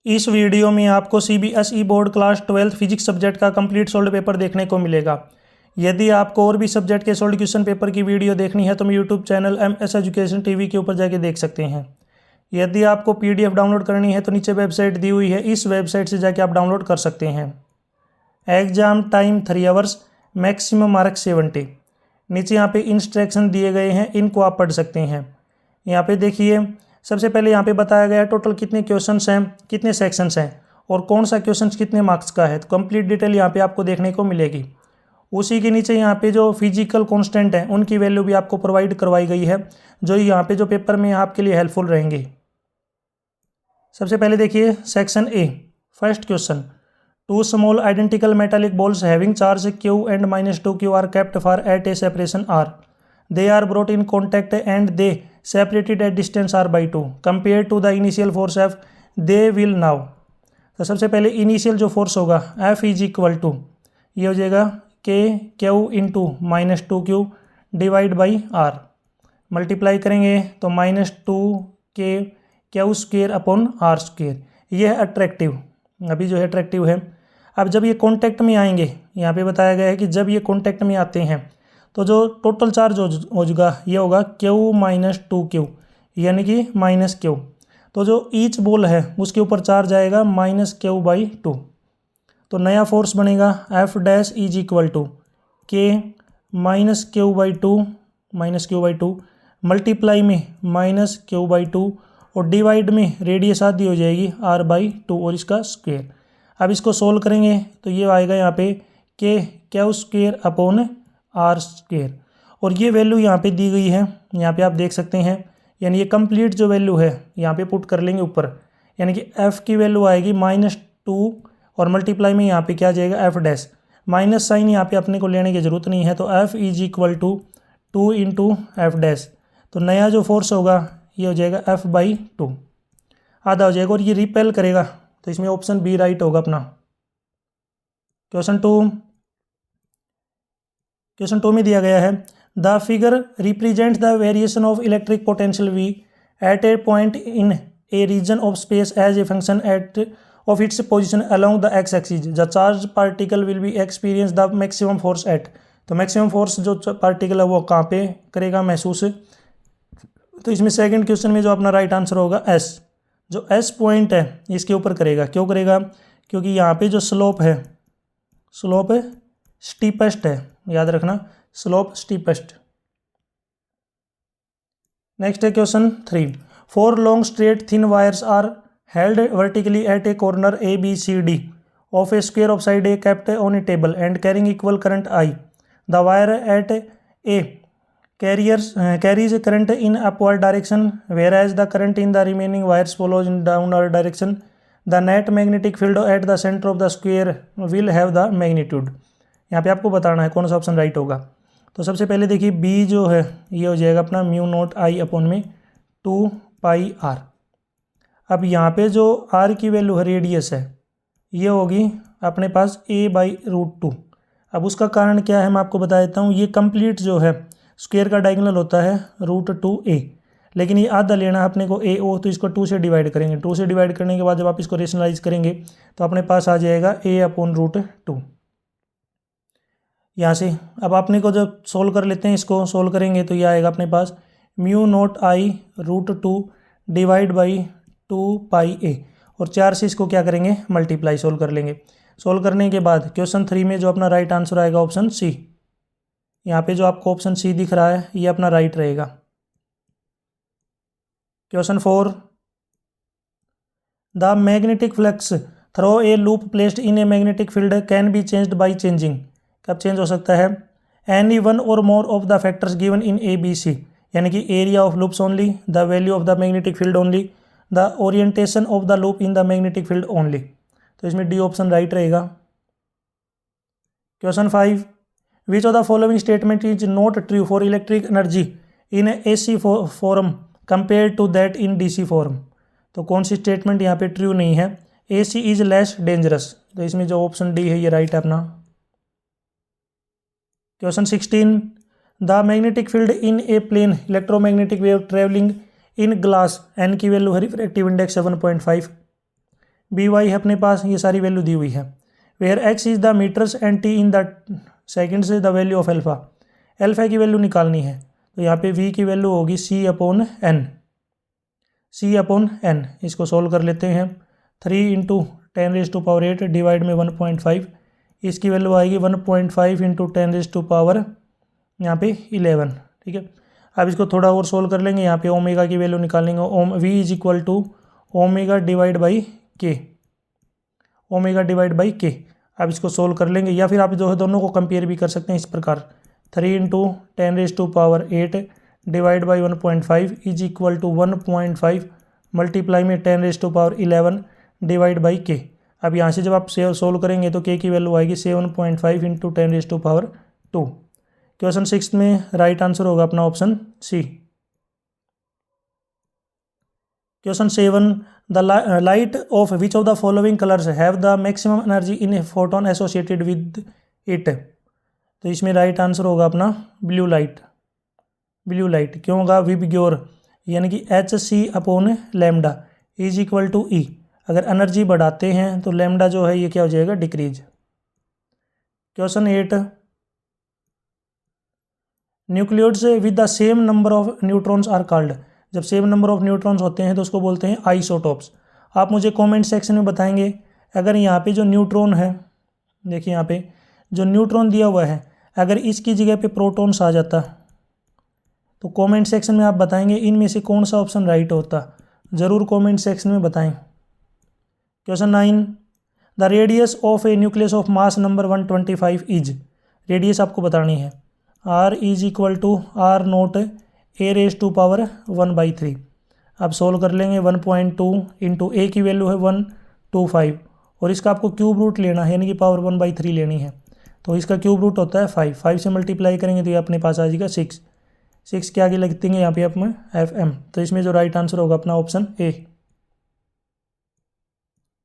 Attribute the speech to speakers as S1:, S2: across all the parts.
S1: इस वीडियो में आपको CBSE board class 12 physics subject का कंप्लीट सोल्ड पेपर देखने को मिलेगा। यदि आपको और भी सब्जेक्ट के सोल्ड क्वेश्चन पेपर की वीडियो देखनी है तो मेरे YouTube channel MS education TV के ऊपर जाके देख सकते हैं। यदि आपको PDF डाउनलोड करनी है तो नीचे वेबसाइट दी हुई है, इस वेबसाइट से जाके आप डाउनलोड कर सकते हैं। Exam time 3 hours, maximum mark 70। नीचे यहाँ पे इंस्ट्रक्शन दिए गए हैं, इनको आप पढ़ सकते हैं। यहाँ पे देखिए, सबसे पहले यहाँ पे बताया गया है टोटल कितने क्वेश्चंस हैं, कितने सेक्शंस हैं और कौन सा क्वेश्चन कितने मार्क्स का है। तो कंप्लीट डिटेल यहाँ पे आपको देखने को मिलेगी। उसी के नीचे यहाँ पे जो फिजिकल कांस्टेंट है उनकी वैल्यू भी आपको प्रोवाइड करवाई गई है, जो यहाँ पे जो पेपर में आपके लिए हेल्पफुल रहेंगी। सबसे पहले देखिए section A, first question. Two small identical metallic balls having charge Q and -2Q are kept for at a separation R. They are brought in contact and they separated at distance R by 2. Compared to the initial force F, they will now. तो सबसे पहले initial जो force होगा F is equal to, ये हो जाएगा Q into -2Q divide by R। Multiply करेंगे तो -2Q² अपॉन R²। ये है अट्रैक्टिव, अभी जो है अट्रैक्टिव है। अब जब ये कॉन्टैक्ट में आएंगे, यहाँ पे बताया गया है कि जब ये कॉन्टैक्ट में आते हैं तो जो टोटल चार्ज हो जाएगा ये होगा Q -2Q, यानी कि -Q। तो जो ईच बॉल है उसके ऊपर चार्ज आएगा -Q/2। तो नया फोर्स बनेगा F' is equal to K -Q/2 multiply में -Q/2 और डिवाइड में रेडियस आधी हो जाएगी R/2 और इसका स्क्वायर। अब इसको सोल्व करेंगे तो ये आएगा यहाँ पे Q² अपॉन R²। और ये वैल्यू यहाँ पे दी गई है, यहाँ पे आप देख सकते हैं। यानी ये कंप्लीट जो वैल्यू है यहाँ पे पुट कर लेंगे ऊपर, यानी कि F की वैल्यू आएगी -2 और मल्टीप्लाई में यहाँ पे क्या जाएगा F'। माइनस साइन यहाँ पे अपने को लेने की ज़रूरत नहीं है, तो F is equal to 2 into F'। तो नया जो फोर्स होगा ये हो जाएगा F/2, आधा हो जाएगा और ये रिपेल करेगा। तो इसमें ऑप्शन बी राइट होगा अपना। क्वेश्चन टू में दिया गया है the figure represent the variation of electric potential V at a point in a region of space as a function at of its position along the x axis. The charge particle will be experience the maximum force at. तो maximum force जो particle है वो कहाँ पे करेगा महसूस। तो इसमें सेकंड क्वेश्चन में जो अपना राइट आंसर होगा S, जो S पॉइंट है इसके ऊपर करेगा। क्यों करेगा? क्योंकि यहाँ पे जो स्लोप है, स्लोप स्टीपेस्ट है, याद रखना स्लोप स्टीपेस्ट। नेक्स्ट है question 3। 4 long straight thin wires are held vertically at a corner ABCD of a square of side A kept on a table and carrying equal current I. The wire at A carries a current in upward direction whereas the current in the remaining wires follows in downward direction. The net magnetic field at the center of the square will have the magnitude. यहाँ पे आपको बताना है कौन सा option right होगा। तो सबसे पहले देखिए B जो है ये हो जाएगा अपना μ0I अपॉन में 2πr। अब यहाँ पे जो R की वैल्यू है रेडियस है ये होगी अपने पास A/√2। अब उसका कारण क्या है मैं आपको बता देता हूँ। ये कंप्लीट जो है स्क्वायर का डायगोनल होता है √2a, लेकिन ये आधा लेना है अपने को AO, तो इसको 2 से डिवाइड करेंगे। 2 से डिवाइड करने के बाद जब आप इसको रेशनलाइज करेंगे तो अपने पास आ जाएगा A/√2 यहाँ से। अब अपने को जब सोल्व कर लेते हैं, इसको सोल्व करेंगे तो ये आएगा अपने पास μ0I√2 डिवाइड बाई 2πa और 4 से इसको क्या करेंगे मल्टीप्लाई, सोल्व कर लेंगे। सोल्व करने के बाद क्वेश्चन 3 में जो अपना राइट आंसर आएगा ऑप्शन C। यहाँ पे जो आपको ऑप्शन C दिख रहा है ये अपना राइट रहेगा। Question 4। The magnetic flux throw A loop placed in A magnetic field can be changed by changing. कब चेंज हो सकता है? एनी वन और more of the factors given in ABC, यानी कि area of loops only, the value of the magnetic field only, the orientation of the loop in the magnetic field only. तो इसमें D option right रहेगा। Question 5। Which of the following statement is not true for electric energy in AC form compare to that in DC form. तो कौन सी statement यहाँ पे true नहीं है? AC is less dangerous. तो इसमें जो ऑप्शन डी है ये राइट है अपना। Question 16। The magnetic field in a plane electromagnetic wave travelling in glass, N की वैल्यू है रिफ्रैक्टिव इंडेक्स 7.5। बी वाई है अपने पास, ये सारी वैल्यू दी हुई है। Where x is the metres and t in the seconds the value of alpha. Alpha की वैल्यू निकालनी है, तो यहाँ पे वी की वैल्यू होगी C upon N, C upon N. इसको सोल्व कर लेते हैं। 3 इंटू 10⁸ डिवाइड में 1.5, इसकी वैल्यू आएगी 1.5 इंटू 10⁻, यहाँ पे 11। ठीक है, अब इसको थोड़ा और सोल्व कर लेंगे। यहाँ पे ओमेगा की वैल्यू निकालेंगे। V is equal to omega divide by K, omega divide by K. अब इसको सोल्व कर लेंगे, या फिर आप जो है दोनों को कंपेयर भी कर सकते हैं इस प्रकार। 3 into 10⁸ divide by 1.5 is equal to 1.5 multiply में 10⁻11 डिवाइड बाई के। अब यहाँ से जब आप सोल्व करेंगे तो के की वैल्यू आएगी 7.5 इंटू 10⁻²। क्वेश्चन 6 में राइट आंसर होगा अपना option C. Question 7, the light of which of the following colours have the maximum energy in a photon associated with it. तो इसमें राइट आंसर होगा अपना ब्लू लाइट। ब्लू लाइट क्यों होगा? VIBGYOR यानी कि H C upon lambda is equal to E. अगर energy बढ़ाते हैं तो लैम्डा जो है ये क्या हो जाएगा? Decrease. Question 8, nucleoids with the same number of neutrons are called. जब सेम नंबर ऑफ न्यूट्रॉन्स होते हैं तो उसको बोलते हैं आइसोटोप्स। आप मुझे कमेंट सेक्शन में बताएंगे, अगर यहाँ पे जो न्यूट्रॉन है, देखिए यहाँ पे जो न्यूट्रॉन दिया हुआ है, अगर इसकी जगह पे प्रोटॉन्स आ जाता तो कमेंट सेक्शन में आप बताएंगे इनमें से कौन सा ऑप्शन राइट होता। ज़रूर कमेंट सेक्शन में बताएं। Question 9, the radius of a nucleus of mass number 125 is. Radius आपको बतानी है। R is equal to R naught A raise to power 1/3। अब सोल्व कर लेंगे। 1.2 इंटू ए की वैल्यू है 125 और इसका आपको क्यूब रूट लेना है, यानी कि पावर 1/3 लेनी है। तो इसका क्यूब रूट होता है 5 से मल्टीप्लाई करेंगे तो ये अपने पास आ जाएगा 6 के आगे लगते हैं यहाँ पे अपने FM। तो इसमें जो राइट आंसर होगा अपना option A.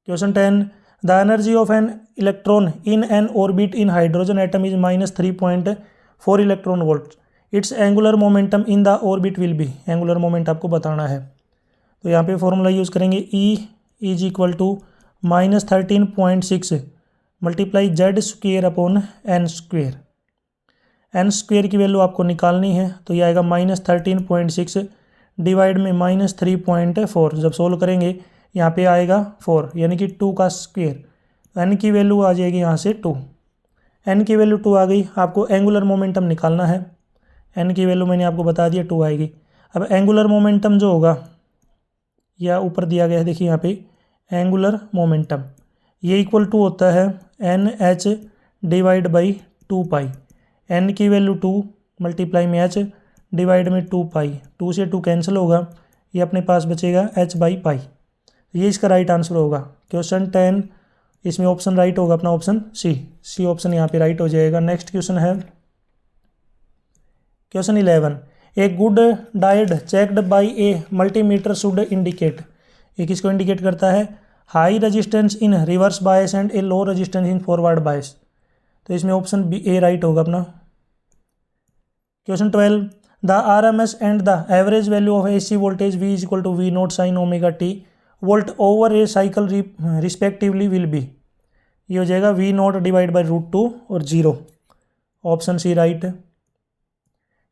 S1: Question 10, the energy of an electron in an orbit in hydrogen atom is -3.4 electron volt. It's angular momentum in the orbit will be. Angular moment आपको बताना है, तो यहाँ पे फॉर्मूला यूज़ करेंगे। E is equal to -13.6 multiply Z square upon n square. N square की value आपको निकालनी है, तो ये आएगा -13.6 डिवाइड में -3.4। जब सोल्व करेंगे यहाँ पे आएगा 4, यानी कि 2 का स्क्वेयर। एन की वैल्यू आ जाएगी यहाँ से 2। एन की वैल्यू 2 आ गई। आपको एंगुलर मोमेंटम निकालना है। एन की वैल्यू मैंने आपको बता दिया 2 आएगी। अब एंगुलर मोमेंटम जो होगा, या ऊपर दिया गया है, देखिए यहाँ पे एंगुलर मोमेंटम ये इक्वल टू होता है NH डिवाइड बाई 2 एन की वैल्यू 2 मल्टीप्लाई में h डिवाइड में 2 2 से 2 कैंसिल होगा, ये अपने पास बचेगा h/π। ये इसका राइट आंसर होगा। क्वेश्चन 10, इसमें ऑप्शन राइट होगा अपना ऑप्शन सी ऑप्शन यहाँ पे राइट हो जाएगा। नेक्स्ट क्वेश्चन है question 11, a good diode checked by a multimeter should indicate. ये किसको इंडिकेट करता है? High resistance in reverse bias and a low resistance in forward bias. तो इसमें ऑप्शन बी ए राइट होगा अपना। Question 12, the RMS and the average value of AC voltage V is equal to V0 sine omega t volt over a cycle respectively will be. ये हो जाएगा V0 divide by √2 और 0। Option C right.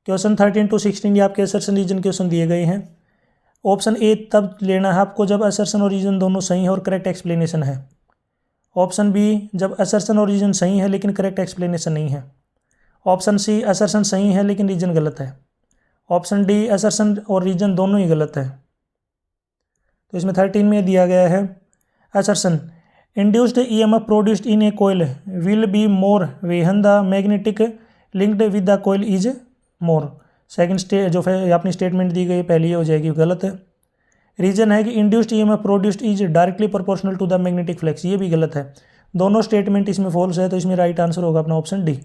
S1: Question 13 to 16 ये आपके assertion reason question दिए गए हैं। Option A तब लेना है आपको जब असर्शन और रीजन दोनों सही है और करेक्ट एक्सप्लेनेशन है। ऑप्शन बी जब असर्शन और रीजन सही है लेकिन करेक्ट एक्सप्लेनेशन नहीं है। ऑप्शन सी असर्शन सही है लेकिन रीजन गलत है। ऑप्शन डी असर्शन और रीजन दोनों ही गलत है। तो इसमें 13 में दिया गया है assertion, induced EMF produced in a coil will be more when the magnetic linked with the coil is more. Second जो अपनी स्टेटमेंट दी गई पहली हो जाएगी गलत है। रीजन है कि induced EMF produced is directly proportional to the magnetic flux, ये भी गलत है। दोनों स्टेटमेंट इसमें फॉल्स है, तो इसमें राइट आंसर होगा अपना ऑप्शन डी,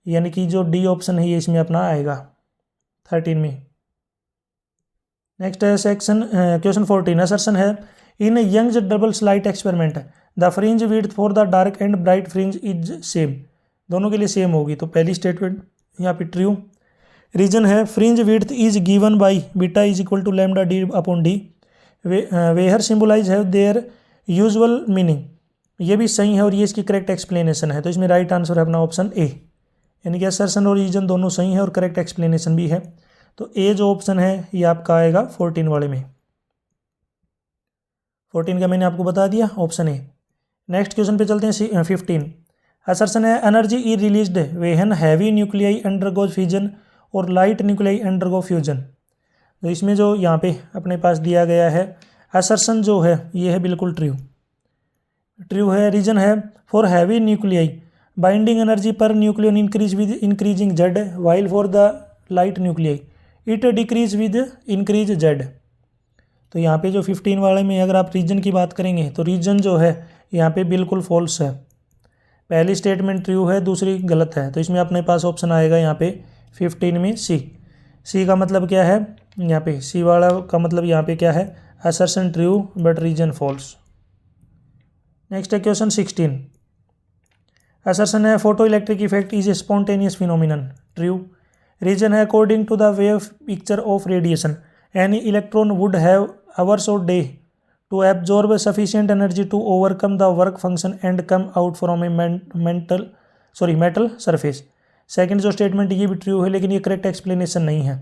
S1: यानी कि जो डी ऑप्शन है ये इसमें अपना आएगा 13 में। नेक्स्ट है सेक्शन क्वेश्चन 14, असर्शन है in Young's double slit experiment the fringe width for the dark and bright fringe is same. दोनों के लिए सेम होगी, तो पहली स्टेटमेंट यहाँ पे ट्रू। रीजन है fringe width is given by beta is equal to lambda D upon d where symbolize है देयर यूजुअल मीनिंग, ये भी सही है और ये इसकी करेक्ट एक्सप्लेनेशन है। तो इसमें राइट आंसर है अपना ऑप्शन ए, यानी कि असर्शन और रीजन दोनों सही है और करेक्ट एक्सप्लेनेशन भी है। तो ए जो ऑप्शन है ये आपका आएगा 14 वाले में। 14 का मैंने आपको बता दिया, ऑप्शन ए। नेक्स्ट क्वेश्चन पे चलते हैं 15। असर्शन है energy is released when heavy nuclei undergoes fusion और लाइट न्यूक्लियाई अंडरगो फ्यूजन। तो इसमें जो यहाँ पे अपने पास दिया गया है असर्शन जो है ये है बिल्कुल ट्रू है। रीजन है for heavy nuclei binding energy per nucleon increase with increasing Z while for the light nuclei it decrease with increase Z. तो यहाँ पे जो 15 वाले में अगर आप रीजन की बात करेंगे तो रीजन जो है यहाँ पे बिल्कुल फॉल्स है। पहली स्टेटमेंट ट्रू है, दूसरी गलत है। तो इसमें अपने पास ऑप्शन आएगा यहाँ पे 15 में सी का मतलब क्या है, यहाँ पे सी वाला का मतलब यहाँ पे क्या है, assertion true but reason false. Next है क्वेश्चन 16। असर्शन है photoelectric effect is a spontaneous phenomenon, true. Reason है according to the wave picture of radiation any electron would have hours or day to absorb sufficient energy to overcome the work function and come out from a metal surface। Second जो statement ये भी true है लेकिन ये correct explanation नहीं है।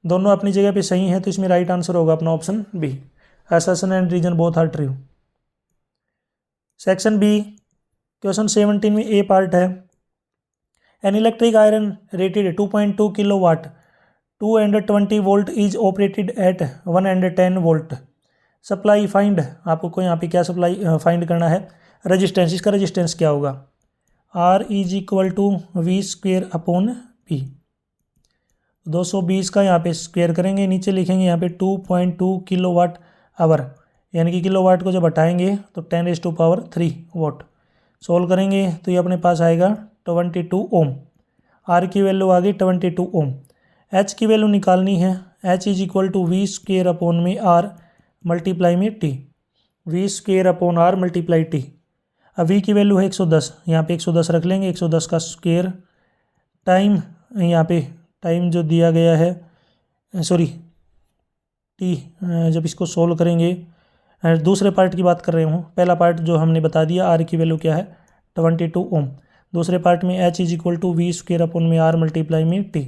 S1: दोनों अपनी जगह पे सही है तो इसमें राइट आंसर होगा अपना option B, assertion and reason both are true. Section B question 17 में ए पार्ट है an electric iron rated 2.2 kilowatt 220 volt is operated at 110 volt supply find. आपको यहाँ पे क्या सप्लाई फाइंड करना है, रजिस्टेंस। इसका रजिस्टेंस क्या होगा, R is equal to V square upon P. 220 का यहाँ पे स्क्वेयर करेंगे, नीचे लिखेंगे यहाँ पे 2.2 किलोवाट आवर, यानी कि किलोवाट को जब हटाएंगे तो 10⁻³ वाट। सोल्व करेंगे तो ये अपने पास आएगा 22 ओम। R की वैल्यू आ गई 22 ओम। H की वैल्यू निकालनी है, H is equal to V square upon में R मल्टीप्लाई में T, V square upon R multiply T. अब वी की वैल्यू है 110, यहाँ पे 110 रख लेंगे, 110 का स्क्वेयर टाइम, यहाँ पे टाइम जो दिया गया है टी, जब इसको सोल्व करेंगे, दूसरे पार्ट की बात कर रहे हूँ, पहला पार्ट जो हमने बता दिया आर की वैल्यू क्या है 22 ओम। दूसरे पार्ट में H is equal to V square upon में आर मल्टीप्लाई में टी।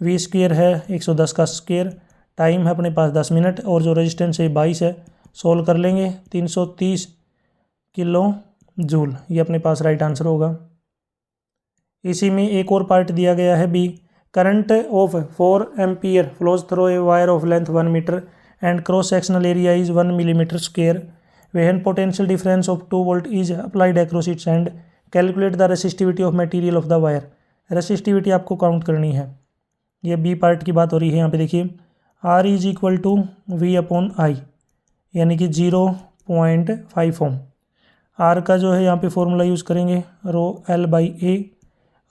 S1: वी स्क्वेयर है 110 का स्क्वेयर, टाइम है अपने पास 10 मिनट और जो रेजिस्टेंस है 22 है। सोल्व कर लेंगे 330 किलो जूल, ये अपने पास राइट आंसर होगा। इसी में एक और पार्ट दिया गया है B, current of 4 ampere flows through a wire of length 1 meter and cross sectional area is 1 millimeter square when potential difference of 2 volt is applied across its end calculate the resistivity of material of the wire. Resistivity आपको count करनी है, ये B part की बात हो रही है। यहाँ पे देखिए R is equal to V upon I, यानी कि 0.5 ओम। R का जो है यहाँ पे फॉर्मूला यूज़ करेंगे रो L बाई ए,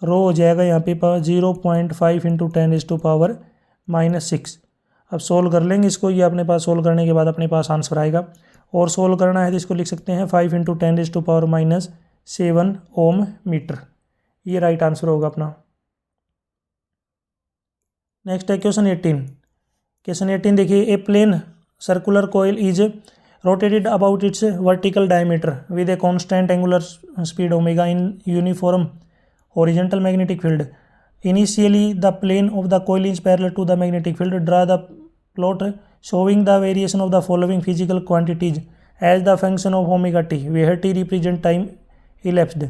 S1: रो हो जाएगा यहाँ पे 0.5 इंटू 10⁻⁻6। अब सोल्व कर लेंगे इसको, ये अपने पास सोल्व करने के बाद अपने पास आंसर आएगा। और सोल्व करना है तो इसको लिख सकते हैं 5 इंटू 10⁻⁻7 ओम मीटर, ये राइट आंसर होगा अपना। नेक्स्ट है क्वेश्चन 18। क्वेश्चन 18 देखिए, a plane circular coil is rotated about its vertical diameter with a constant angular speed omega in uniform horizontal magnetic field. Initially the plane of the coil is parallel to the magnetic field. Draw the plot showing the variation of the following physical quantities as the function of omega T where T represent time elapsed.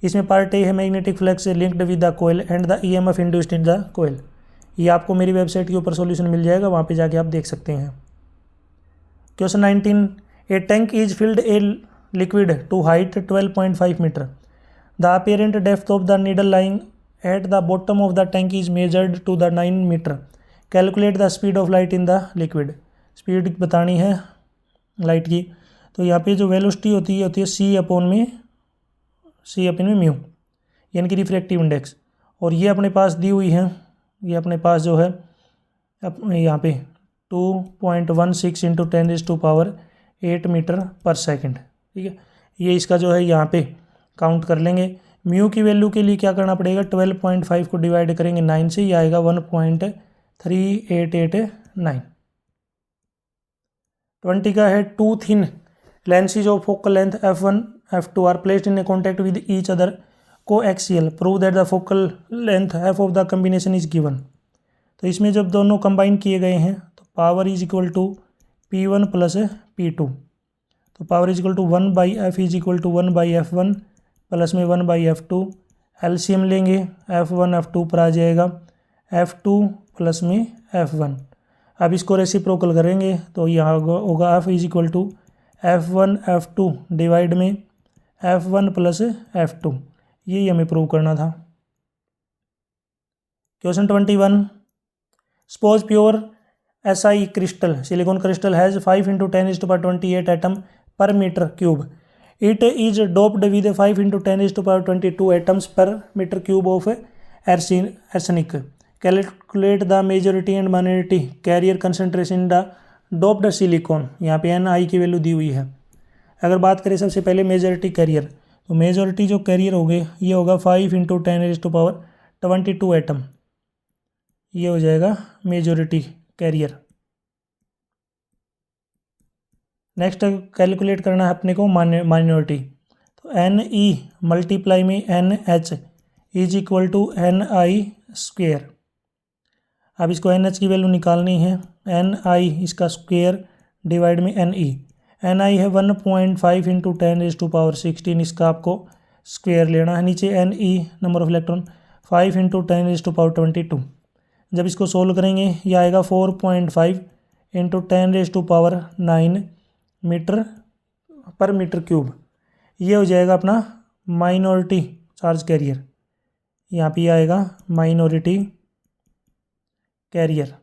S1: इसमें part A है magnetic flux linked with the coil and the EMF induced in the coil. ये आपको मेरी website के ऊपर solution मिल जाएगा, वहाँ पे जाके आप देख सकते हैं। Question 19, a tank is filled a liquid to height 12.5 meter. The apparent depth of the needle lying at the bottom of the tank is measured to the 9 meter. Calculate the speed of light in the liquid. Speed बतानी है light की, तो यहाँ पे जो velocity होती है सी upon में म्यू, यानी कि रिफ्रैक्टिव इंडेक्स। और ये अपने पास दी हुई है, ये अपने पास जो है यहाँ पे 2.16 इंटू 10⁻8 मीटर पर सेकंड, ठीक है। ये इसका जो है यहाँ पे काउंट कर लेंगे। म्यू की वैल्यू के लिए क्या करना पड़ेगा, 12.5 को डिवाइड करेंगे 9 से, ये आएगा 1.3889। 20 का है, two thin lenses of focal length f1 f2 are placed in a contact with each other coaxial. Prove that the focal length f of the combination is given. तो इसमें जब दोनों कंबाइन किए गए हैं तो power is equal to P1 plus P2, तो power is equal to 1/f is equal to 1/f1 plus में 1/f2। एलसीएम लेंगे, f1 f2 पर आ जाएगा f2 प्लस में f1। अब इसको रेसिप्रोकल करेंगे तो यहाँ होगा f is equal to f1 f2 divide में f1 प्लस f2। यही हमें प्रूव करना था। Question 21, suppose pure SI crystal silicon crystal has 5 into 10 is to power 28 atom per meter cube. It is doped with 5 into 10 is to power 22 atoms per meter cube of arsenic. Calculate the majority and minority carrier concentration in the doped silicon. यहाँ पे Ni की value दी हुई है। अगर बात करें सबसे पहले मेजॉरिटी कैरियर, तो मेजॉरिटी जो कैरियर हो गए ये होगा 5 into 10 is to power 22 atom. ये हो जाएगा मेजॉरिटी कैरियर। नेक्स्ट कैलकुलेट करना है अपने को माइनॉरिटी, तो NE मल्टीप्लाई में NH is equal to NI square. अब इसको NH की वैल्यू निकालनी है, NI इसका स्क्वेयर डिवाइड में NE। NI है 1.5 इंटू 10 इज टू पावर 16, इसका आपको स्क्वेयर लेना है। नीचे NE number of electron 5 into 10 is to power 22। जब इसको सोल्व करेंगे ये आएगा 4.5 into 10 raise to power 9 meter per meter cube. ये हो जाएगा अपना माइनॉरिटी चार्ज कैरियर। यहाँ पे आएगा minority carrier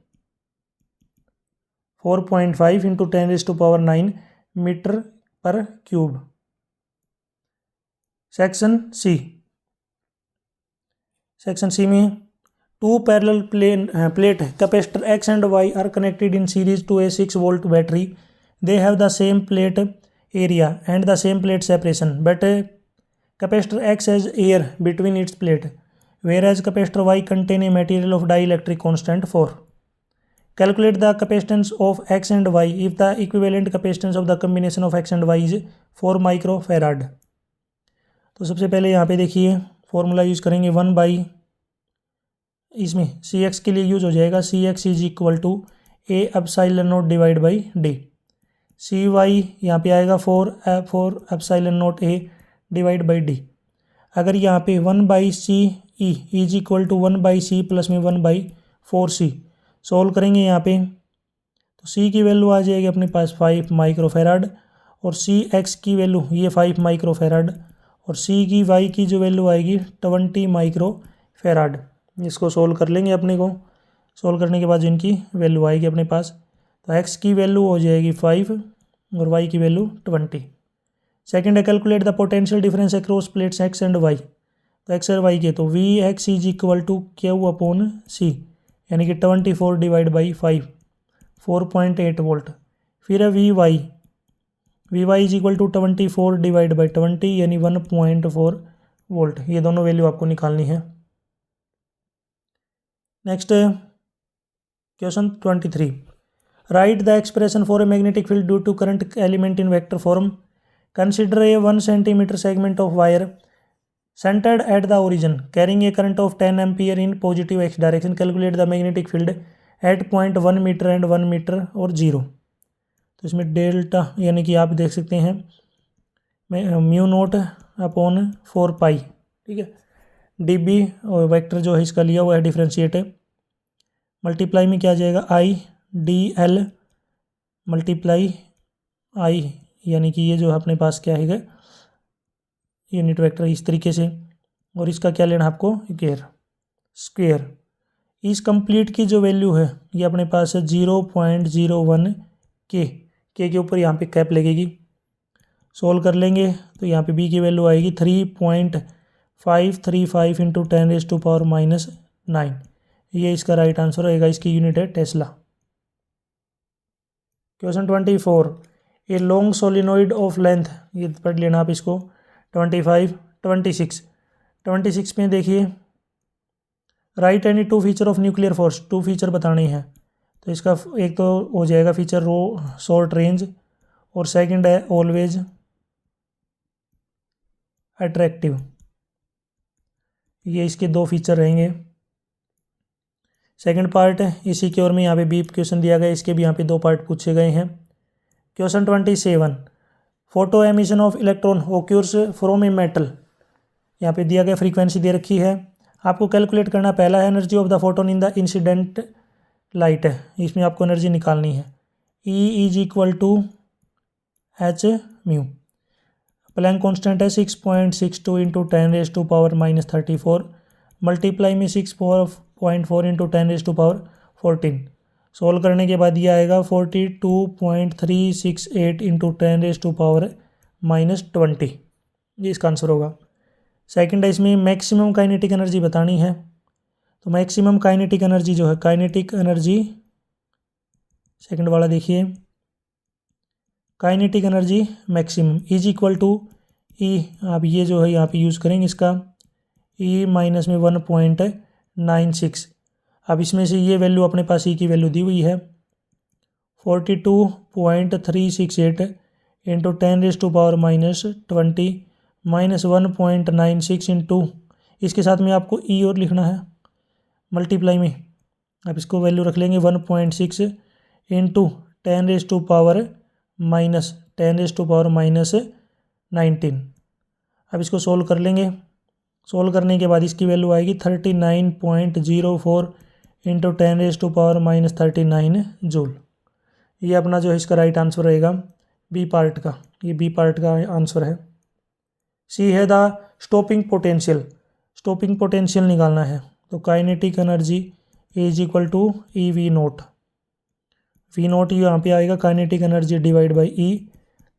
S1: 4.5 into 10 raise to power 9 meter per cube. Section C में two parallel plate capacitor X and Y are connected in series to a 6-volt battery. They have the same plate area and the same plate separation, but capacitor X has air between its plate, whereas capacitor Y contain a material of dielectric constant 4. Calculate the capacitance of X and Y if the equivalent capacitance of the combination of X and Y is 4 microfarad. तो सबसे पहले यहाँ पे देखिए formula use करेंगे 1 by, इसमें Cx के लिए यूज हो जाएगा Cx is equal to A epsilon naught divide by D. Cy यहाँ पे आएगा 4 epsilon naught A divide by D. अगर यहाँ पे 1/C E is equal to 1/C plus में 1/4C सोल्व करेंगे यहाँ पे तो C की वैल्यू आ जाएगी अपने पास 5 माइक्रोफेराड और Cx की वैल्यू ये 5 माइक्रोफेराड और C की Y की जो वैल्यू आएगी 20 माइक्रोफेराड। इसको सोल्व कर लेंगे अपने को। सोल्व करने के बाद इनकी वैल्यू आएगी अपने पास, तो x की वैल्यू हो जाएगी 5 और y की वैल्यू 20। सेकंड है calculate the potential difference across plates x and y। तो x और y के तो Vx is equal to Q/C यानी कि 24 डिवाइड बाई 5 4.8 वोल्ट। फिर है Vy is equal to 24 divide by 20 यानी 1.4 वोल्ट। ये दोनों वैल्यू आपको निकालनी है। Next question 23, write the expression for a magnetic field due to current element in vector form. Consider a 1 centimeter segment of wire centered at the origin carrying a current of 10 ampere in positive x direction. Calculate the magnetic field at point 1 meter and 1 meter और 0। तो इसमें delta यानी कि आप देख सकते हैं mu naught upon 4 पाई, ठीक है। dB और वेक्टर जो है इसका लिया हुआ है डिफ्रेंशिएट है, मल्टीप्लाई में क्या आ जाएगा IDL मल्टीप्लाई I, यानी कि ये जो अपने पास क्या है यूनिट वेक्टर इस तरीके से, और इसका क्या लेना आपको स्क्वेयर। इस कंप्लीट की जो वैल्यू है ये अपने पास है 0.01 के ऊपर यहाँ पे कैप लगेगी। सोल्व कर लेंगे तो यहाँ पे b की वैल्यू आएगी 3.535 इंटू 10⁻⁻⁹। ये इसका राइट आंसर रहेगा। इसकी यूनिट है Tesla. Question 24, a long solenoid of length, ये पढ़ लेना आप इसको। 26 में देखिए right any two feature of nuclear force, 2 feature बताने हैं। तो इसका एक तो हो जाएगा फीचर रो शॉर्ट रेंज और सेकंड है ऑलवेज अट्रैक्टिव। ये इसके दो फीचर रहेंगे। सेकंड पार्ट है इसी की ओर में यहाँ पे बीप क्वेश्चन दिया गया, इसके भी यहाँ पे दो पार्ट पूछे गए हैं। Question 27, photoemission of electron occurs from a metal. यहाँ पे दिया गया फ्रीक्वेंसी दे रखी है, आपको कैलकुलेट करना। पहला है energy of the photon in the incident light है, इसमें आपको एनर्जी निकालनी है। E is equal to H mu. Planck constant है 6.62 इंटू 10⁻⁻34 मल्टीप्लाई में 6.4 इंटू 10⁻14। सोल्व करने के बाद ये आएगा 42.368 इंटू 10⁻20। ये इसका आंसर होगा। सेकंड है इसमें मैक्सिमम काइनेटिक एनर्जी बतानी है। तो मैक्सिमम काइनेटिक एनर्जी जो है, काइनेटिक एनर्जी सेकंड वाला देखिए, kinetic energy maximum is equal to E, आप ये जो है यहाँ पे यूज़ करेंगे इसका ई माइनस में 1.96। अब इसमें से ये वैल्यू अपने पास ई की वैल्यू दी हुई है 42.368 इंटू 10⁻20 माइनस 1.96 इंटू, इसके साथ में आपको ई और लिखना है मल्टीप्लाई में। अब इसको वैल्यू रख लेंगे 1.6 इंटू 10⁻⁻19। अब इसको सोल्व कर लेंगे। सोल्व करने के बाद इसकी वैल्यू आएगी 39.04 इंटू 10⁻39 जूल। ये अपना जो है इसका राइट आंसर रहेगा बी पार्ट का, ये बी पार्ट का आंसर है। सी है the stopping potential. Stopping potential निकालना है, तो kinetic energy is equal to E V naught. V naught यहाँ पे आएगा kinetic energy divide by E,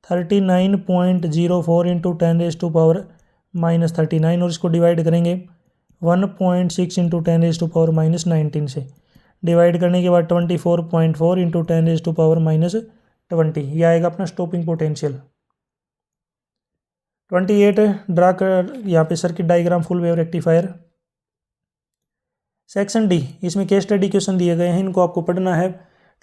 S1: 39.04 into 10⁻39 और इसको डिवाइड करेंगे 1.6 इंटू 10⁻19 से। डिवाइड करने के बाद 24.4 इंटू 10⁻20, यह आएगा अपना स्टॉपिंग पोटेंशियल। 28 ड्रा कर यहाँ पे circuit diagram full wave rectifier. Section D, इसमें केस स्टडी क्वेश्चन दिए गए हैं, इनको आपको पढ़ना है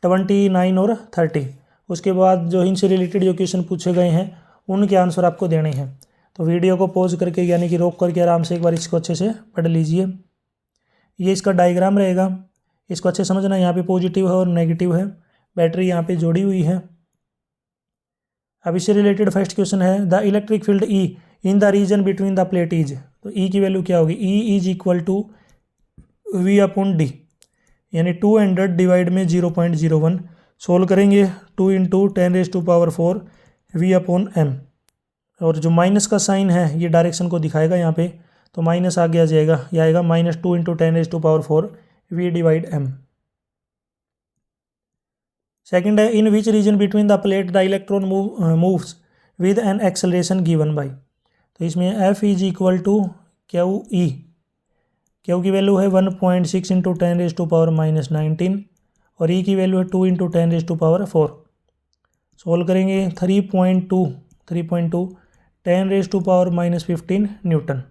S1: 29 और 30। उसके बाद जो इनसे रिलेटेड जो क्वेश्चन पूछे गए हैं उनके आंसर आपको देने हैं। तो वीडियो को पॉज करके यानी कि रोक करके आराम से एक बार इसको अच्छे से पढ़ लीजिए। ये इसका डायग्राम रहेगा, इसको अच्छे समझना। यहाँ पे पॉजिटिव है और नेगेटिव है, बैटरी यहाँ पे जोड़ी हुई है। अब इससे रिलेटेड फर्स्ट क्वेश्चन है the electric field E in the region between the plate is. तो ई की वैल्यू क्या होगी, E is equal to V upon D, यानी 200 डिवाइड में 0.01। सोल्व करेंगे 2 इंटू 10⁻4 वी अपॉन एम, और जो माइनस का साइन है ये डायरेक्शन को दिखाएगा यहाँ पे, तो माइनस आगे आ जाएगा, यह आएगा -2 into 10⁻4 V divide M. Second है in which region between the plate the electron moves with an acceleration given by. तो इसमें F is equal to Q E, Q की वैल्यू है 1.6 इंटू 10⁻19 और ई की वैल्यू है 2 इंटू 10⁻4। सोल्व करेंगे 3.2 10⁻15 Newton.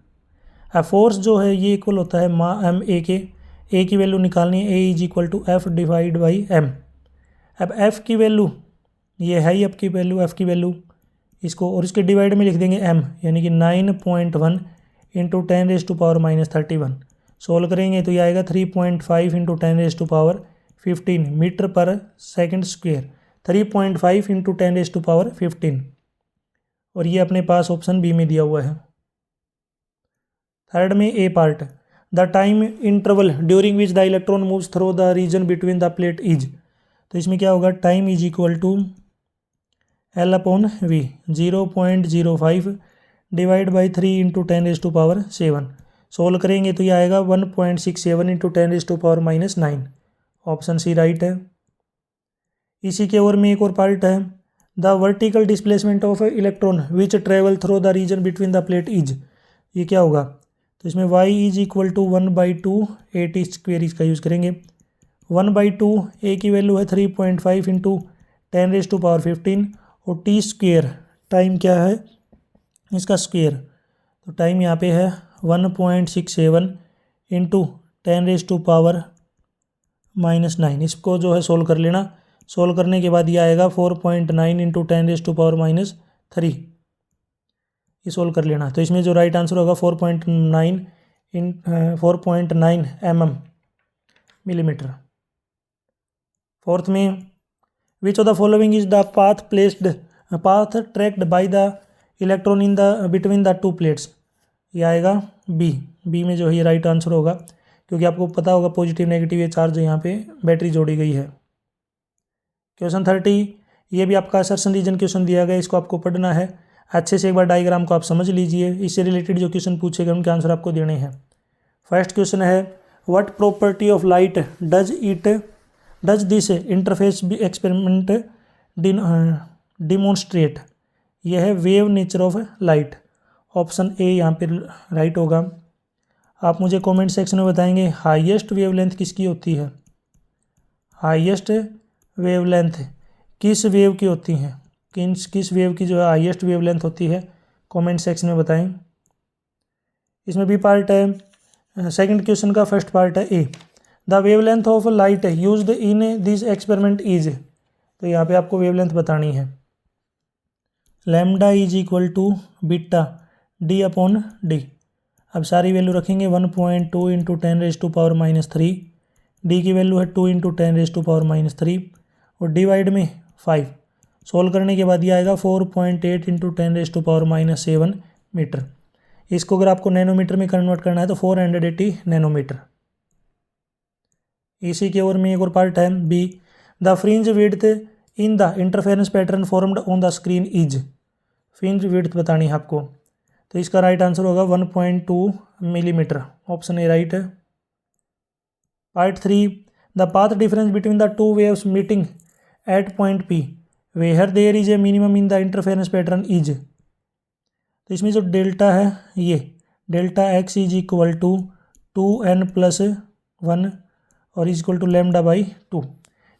S1: अब फोर्स जो है ये इक्वल होता है मा एम ए के। ए की वैल्यू निकालनी है, A is equal to F divide by M. अब एफ की वैल्यू ये है ही आपकी वैल्यू, एफ की वैल्यू इसको, और इसके डिवाइड में लिख देंगे एम, यानी कि 9.1 इंटू 10⁻31। सोल्व करेंगे तो ये आएगा 3.5 इंटू 10⁻15 मीटर पर सेकंड स्क्वेयर, 3.5 इंटू 10⁻15, और ये अपने पास ऑप्शन बी में दिया हुआ है। थर्ड में ए part, the time interval during which the electron moves through the region between the plate is. तो इसमें क्या होगा, time is equal to L upon V, 0.05 divide by 3 into 10⁻7। Solve करेंगे तो ये आएगा 1.67 इंटू 10⁻9। ऑप्शन सी राइट है। इसी के ओर में एक और पार्ट है, the vertical displacement of electron which travel through the region between the plate is. ये क्या होगा, तो इसमें y is equal to 1/2 AT square इसका यूज़ करेंगे। 1/2 ए की वैल्यू है 3.5 इंटू 10⁻15 और टी स्क्वेयर टाइम क्या है इसका स्क्वेयर, तो टाइम यहाँ पे है 1.67 इंटू 10⁻⁻9। इसको जो है सोल्व कर लेना, सोल्व करने के बाद ये आएगा 4.9 इंटू 10⁻³ ये सोल्व कर लेना। तो इसमें जो राइट आंसर होगा 4.9 मिलीमीटर। फोर्थ में विच of the following is the path tracked by the electron in the between the to plates. ये आएगा बी में जो है ये राइट आंसर होगा, क्योंकि आपको पता होगा पॉजिटिव नेगेटिव ये चार्ज यहाँ पे बैटरी जोड़ी गई है। क्वेश्चन 30 ये भी आपका असर्शन रीजन क्वेश्चन दिया गया, इसको आपको पढ़ना है अच्छे से। एक बार डायग्राम को आप समझ लीजिए, इससे रिलेटेड जो क्वेश्चन पूछे गए उनके आंसर आपको देने हैं। फर्स्ट क्वेश्चन है what property of light does this interface experiment demonstrate. यह है wave nature of light. Option A यहाँ पे राइट होगा। आप मुझे कमेंट सेक्शन में बताएंगे हाईएस्ट वेवलेंथ किसकी होती है। हाईएस्ट वेवलेंथ किस वेव की होती है, किस वेव की जो है हाईएस्ट वेवलेंथ होती है, कमेंट सेक्शन में बताएं। इसमें भी पार्ट है। सेकंड क्वेश्चन का फर्स्ट पार्ट है A, the wavelength of light used in this experiment is. तो यहाँ पे आपको वेवलेंथ बतानी है। Lambda is equal to beta d/d। अब सारी वैल्यू रखेंगे 1.2 इंटू 10⁻³ डी की वैल्यू है 2 इंटू 10⁻³ और डिवाइड में 5। सोल्व करने के बाद ये आएगा 4.8 इंटू 10⁻7 मीटर। इसको अगर आपको नैनोमीटर में कन्वर्ट करना है तो 480 नैनोमीटर। इसी के ओर में एक और पार्ट है B, the fringe width in the interference pattern formed on the screen is. Fringe width बतानी है आपको, तो इसका राइट आंसर होगा 1.2 मिलीमीटर। ऑप्शन ए राइट है। Part 3, the path difference between the two waves meeting at point P where there is a minimum in the interference pattern is. तो इसमें जो डेल्टा है ये delta X is equal to 2n+1 और is equal to λ/2।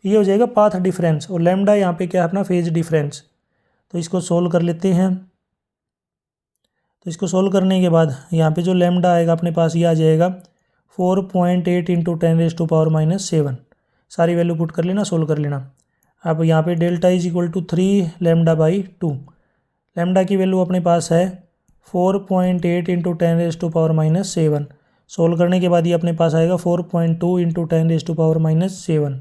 S1: ये हो जाएगा path difference और लैम्डा यहाँ पे क्या है अपना फेज डिफरेंस। तो इसको सोल्व कर लेते हैं। तो इसको सोल्व करने के बाद यहाँ पे जो लैम्डा आएगा अपने पास ये आ जाएगा 4.8 इंटू 10⁻7। सारी वैल्यू पुट कर लेना, सोल्व कर लेना। अब यहाँ पे delta is equal to 3 λ/2। Lambda की वैल्यू अपने पास है 4.8 इंटू 10⁻7। सोल्व करने के बाद ये अपने पास आएगा 4.2 इंटू 10⁻7।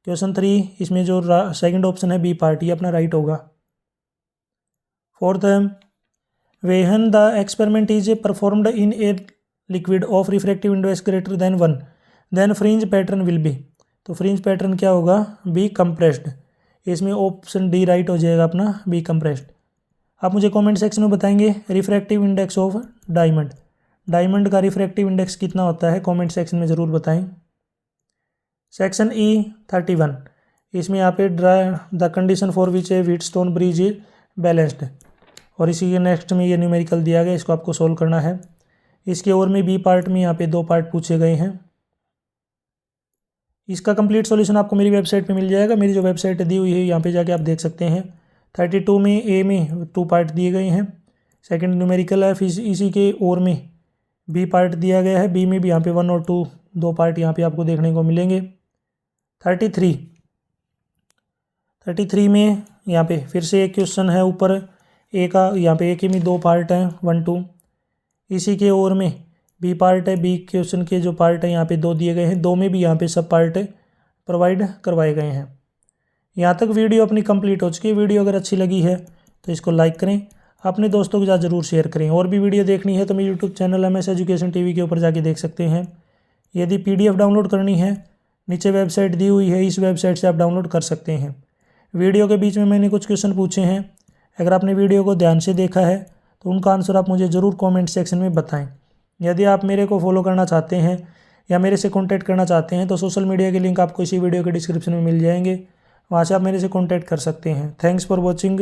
S1: क्वेश्चन 3 इसमें जो सेकंड ऑप्शन है बी पार्ट ये अपना राइट होगा। फोर्थ है when the experiment is performed in a liquid of refractive index greater than 1 then fringe pattern will be. तो फ्रिंज पैटर्न क्या होगा, बी कंप्रेस्ड। इसमें ऑप्शन डी राइट हो जाएगा अपना, बी कंप्रेस्ड। आप मुझे कमेंट सेक्शन में बताएंगे रिफ्रैक्टिव इंडेक्स ऑफ डायमंड का रिफ्रैक्टिव इंडेक्स कितना होता है, कमेंट सेक्शन में ज़रूर बताएं। सेक्शन ई 31 इसमें यहाँ पे the condition for which A Wheatstone bridge is balanced और इसी के नेक्स्ट में ये न्यूमेरिकल दिया गया, इसको आपको सोल्व करना है। इसके और में बी पार्ट में यहाँ पे 2 पार्ट पूछे गए हैं। इसका कंप्लीट सॉल्यूशन आपको मेरी वेबसाइट पे मिल जाएगा। मेरी जो वेबसाइट दी हुई है यहाँ पे जाके आप देख सकते हैं। 32 में ए में 2 पार्ट दिए गए हैं, सेकंड न्यूमेरिकल है। फिर इसी के और में बी पार्ट दिया गया है, बी में भी यहाँ पे 1 और 2 पार्ट यहाँ पे आपको देखने को मिलेंगे। 33 में यहाँ पे फिर से एक क्वेश्चन है ऊपर ए का, यहाँ पे ए के में 2 पार्ट हैं 1, 2। इसी के और में बी पार्ट है, बी क्वेश्चन के जो पार्ट है यहाँ पे 2 दिए गए हैं, 2 में भी यहाँ पे सब पार्ट प्रोवाइड करवाए गए हैं। यहाँ तक वीडियो अपनी कंप्लीट हो चुकी है। वीडियो अगर अच्छी लगी है तो इसको लाइक करें, अपने दोस्तों के साथ ज़रूर शेयर करें। और भी वीडियो देखनी है तो मेरे YouTube channel MS education TV के ऊपर जाके देख सकते हैं। यदि PDF डाउनलोड करनी है नीचे वेबसाइट दी हुई है, इस वेबसाइट से आप डाउनलोड कर सकते हैं। वीडियो के बीच में मैंने कुछ क्वेश्चन पूछे हैं, अगर आपने वीडियो को ध्यान से देखा है तो उनका आंसर आप मुझे ज़रूर कमेंट सेक्शन में बताएं। यदि आप मेरे को फॉलो करना चाहते हैं या मेरे से कॉन्टैक्ट करना चाहते हैं तो सोशल मीडिया के लिंक आपको इसी वीडियो के डिस्क्रिप्शन में मिल जाएंगे, वहाँ से आप मेरे से कॉन्टैक्ट कर सकते हैं। Thanks for watching.